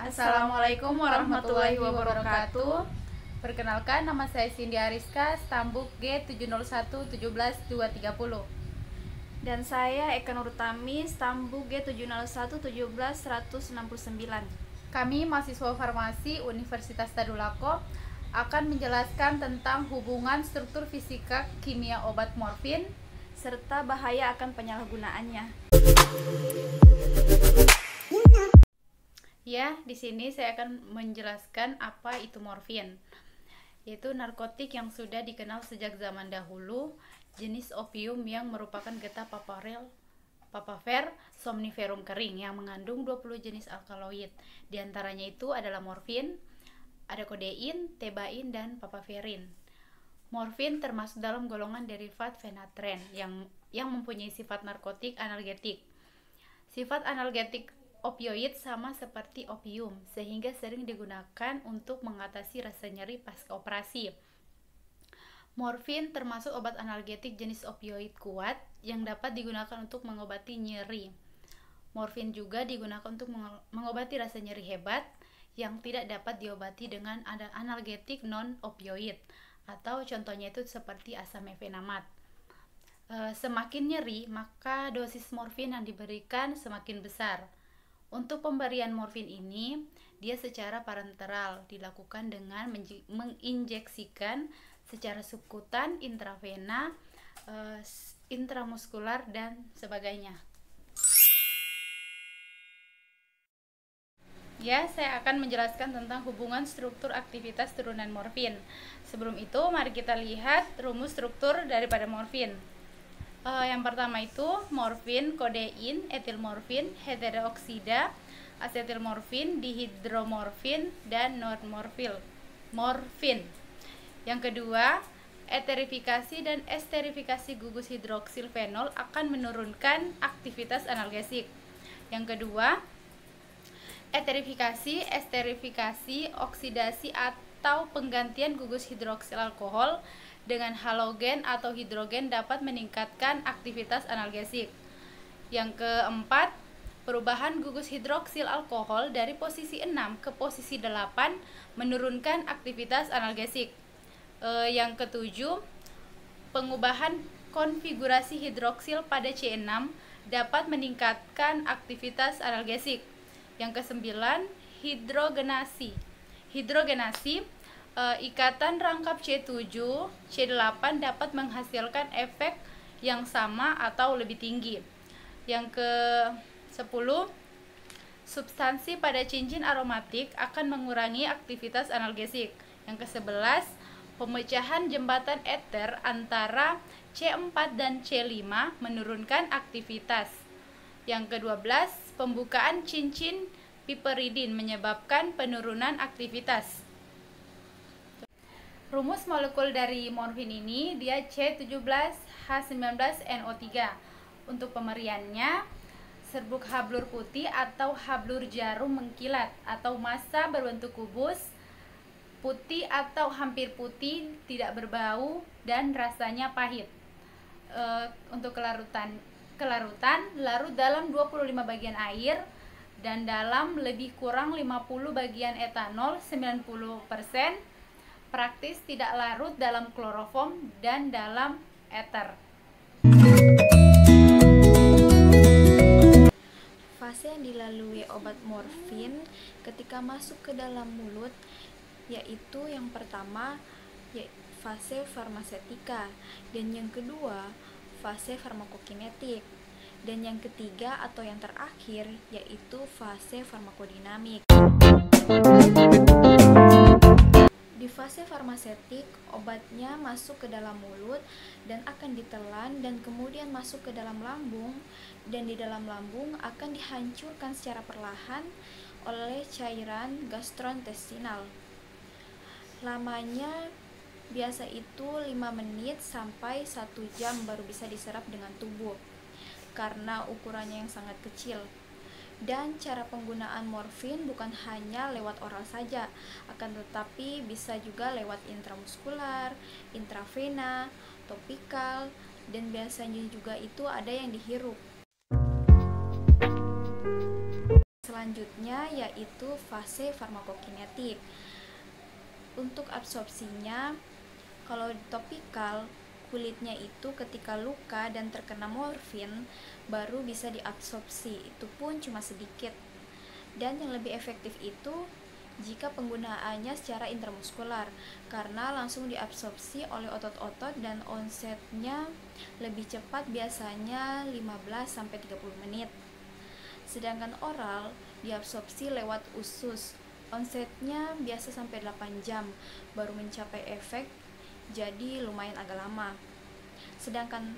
Assalamualaikum warahmatullahi wabarakatuh. Perkenalkan, nama saya Cindy Ariska, Stambuk G701 17 230. Dan saya Eka Nurutami, Stambuk G701 17 169. Kami mahasiswa farmasi Universitas Tadulako akan menjelaskan tentang hubungan struktur fisika kimia obat morfin serta bahaya akan penyalahgunaannya. Ya, di sini saya akan menjelaskan apa itu morfin, yaitu narkotik yang sudah dikenal sejak zaman dahulu, jenis opium yang merupakan getah papaver somniferum kering yang mengandung 20 jenis alkaloid. Di antaranya itu adalah morfin, ada kodein, tebain, dan papaverin. Morfin termasuk dalam golongan derivat fenatren yang mempunyai sifat narkotik analgetik. Sifat analgetik opioid sama seperti opium, sehingga sering digunakan untuk mengatasi rasa nyeri pasca operasi. Morfin termasuk obat analgetik jenis opioid kuat yang dapat digunakan untuk mengobati nyeri. Morfin juga digunakan untuk mengobati rasa nyeri hebat yang tidak dapat diobati dengan analgetik non-opioid, atau contohnya itu seperti asam mefenamat. Semakin nyeri, maka dosis morfin yang diberikan semakin besar. Untuk pemberian morfin ini, dia secara parenteral dilakukan dengan menginjeksikan secara subkutan, intravena, intramuskular, dan sebagainya. Ya, saya akan menjelaskan tentang hubungan struktur aktivitas turunan morfin. Sebelum itu, mari kita lihat rumus struktur daripada morfin. Yang pertama itu morfin, kodein, etilmorfin, heteroksida, asetilmorfin, dihidromorfin, dan morfin. Yang kedua, eterifikasi dan esterifikasi gugus hidroksil fenol akan menurunkan aktivitas analgesik. Yang kedua, eterifikasi, esterifikasi, oksidasi atau penggantian gugus hidroksil alkohol dengan halogen atau hidrogen dapat meningkatkan aktivitas analgesik. Yang keempat, perubahan gugus hidroksil alkohol dari posisi 6 ke posisi 8 menurunkan aktivitas analgesik. Yang ketujuh, pengubahan konfigurasi hidroksil pada C6 dapat meningkatkan aktivitas analgesik. Yang kesembilan, hidrogenasi. Ikatan rangkap C7, C8 dapat menghasilkan efek yang sama atau lebih tinggi. Yang ke-10, substansi pada cincin aromatik akan mengurangi aktivitas analgesik. Yang ke-11, pemecahan jembatan eter antara C4 dan C5 menurunkan aktivitas. Yang ke-12, pembukaan cincin piperidin menyebabkan penurunan aktivitas. Rumus molekul dari morfin ini dia C17H19NO3. Untuk pemberiannya, serbuk hablur putih atau hablur jarum mengkilat atau massa berbentuk kubus, putih atau hampir putih, tidak berbau dan rasanya pahit. Untuk kelarutan larut dalam 25 bagian air dan dalam lebih kurang 50 bagian etanol 90%. Praktis tidak larut dalam kloroform dan dalam eter. Fase yang dilalui obat morfin ketika masuk ke dalam mulut yaitu yang pertama fase farmasetika, dan yang kedua fase farmakokinetik, dan yang ketiga atau yang terakhir yaitu fase farmakodinamik. Di fase farmasetik, obatnya masuk ke dalam mulut dan akan ditelan dan kemudian masuk ke dalam lambung, dan di dalam lambung akan dihancurkan secara perlahan oleh cairan gastrointestinal. Lamanya biasa itu 5 menit sampai 1 jam baru bisa diserap dengan tubuh karena ukurannya yang sangat kecil. Dan cara penggunaan morfin bukan hanya lewat oral saja, akan tetapi bisa juga lewat intramuskular, intravena, topikal, dan biasanya juga itu ada yang dihirup. selanjutnya yaitu fase farmakokinetik. Untuk absorpsinya, kalau topikal, kulitnya itu ketika luka dan terkena morfin baru bisa diabsorpsi, itu pun cuma sedikit. Dan yang lebih efektif itu jika penggunaannya secara intramuskular, karena langsung diabsorpsi oleh otot-otot dan onsetnya lebih cepat, biasanya 15-30 menit. Sedangkan oral diabsorpsi lewat usus, onsetnya biasa sampai 8 jam baru mencapai efek, jadi lumayan agak lama. Sedangkan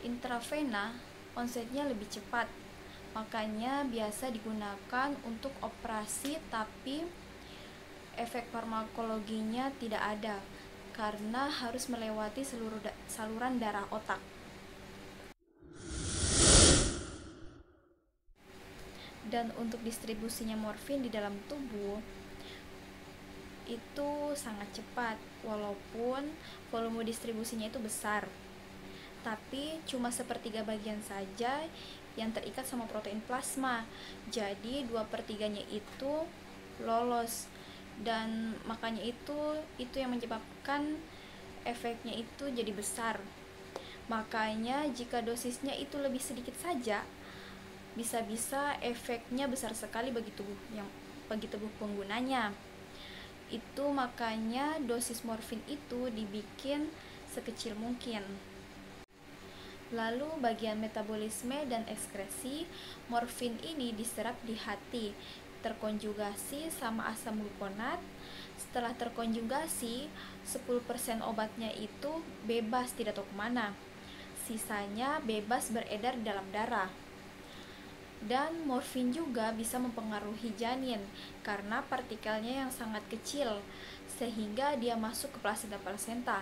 intravena onsetnya lebih cepat, makanya biasa digunakan untuk operasi, tapi efek farmakologinya tidak ada karena harus melewati seluruh saluran darah otak. Dan untuk distribusinya morfin di dalam tubuh itu sangat cepat, walaupun volume distribusinya itu besar, tapi cuma sepertiga bagian saja yang terikat sama protein plasma, jadi 2/3-nya itu lolos, dan makanya itu yang menyebabkan efeknya itu jadi besar. Makanya jika dosisnya itu lebih sedikit saja, bisa-bisa efeknya besar sekali bagi tubuh penggunanya. Itu makanya dosis morfin itu dibikin sekecil mungkin. Lalu bagian metabolisme dan ekskresi, morfin ini diserap di hati, terkonjugasi sama asam glukonat. Setelah terkonjugasi, 10% obatnya itu bebas tidak tahu kemana, sisanya bebas beredar di dalam darah. Dan morfin juga bisa mempengaruhi janin karena partikelnya yang sangat kecil, sehingga dia masuk ke plasenta.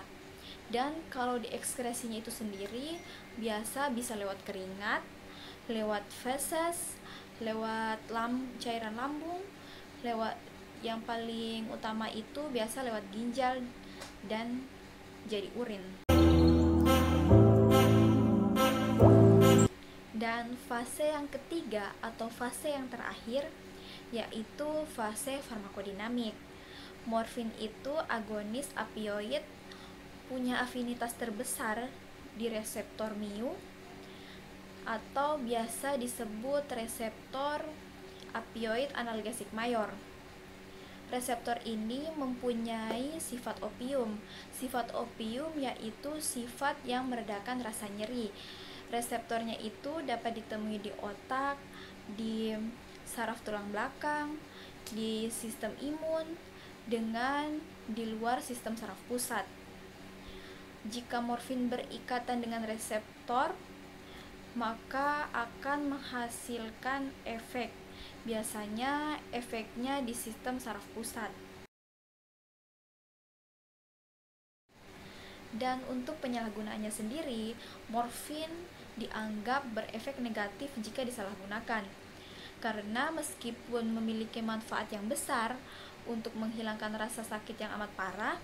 Dan kalau diekskresinya itu sendiri, biasa bisa lewat keringat, lewat feses, lewat cairan lambung, lewat yang paling utama itu biasa lewat ginjal dan jadi urin. Dan fase yang ketiga atau fase yang terakhir yaitu fase farmakodinamik. Morfin itu agonis opioid, punya afinitas terbesar di reseptor mu atau biasa disebut reseptor opioid analgesik mayor. Reseptor ini mempunyai sifat opium. Sifat opium yaitu sifat yang meredakan rasa nyeri. Reseptornya itu dapat ditemui di otak, di saraf tulang belakang, di sistem imun, dengan di luar sistem saraf pusat. Jika morfin berikatan dengan reseptor, maka akan menghasilkan efek. Biasanya efeknya di sistem saraf pusat. Dan untuk penyalahgunaannya sendiri, morfin dianggap berefek negatif jika disalahgunakan. Karena meskipun memiliki manfaat yang besar untuk menghilangkan rasa sakit yang amat parah,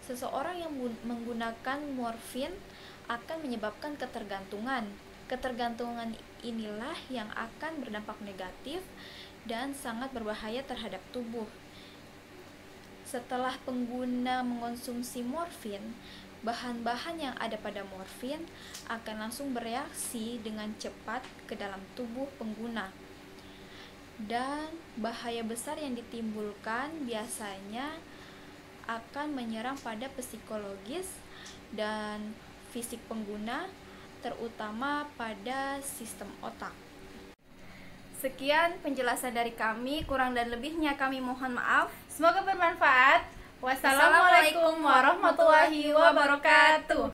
seseorang yang menggunakan morfin akan menyebabkan ketergantungan. Ketergantungan inilah yang akan berdampak negatif dan sangat berbahaya terhadap tubuh. Setelah pengguna mengonsumsi morfin, bahan-bahan yang ada pada morfin akan langsung bereaksi dengan cepat ke dalam tubuh pengguna. Dan bahaya besar yang ditimbulkan biasanya akan menyerang pada psikologis dan fisik pengguna, terutama pada sistem otak. Sekian penjelasan dari kami, kurang dan lebihnya kami mohon maaf. Semoga bermanfaat. Wassalamualaikum warahmatullahi wabarakatuh.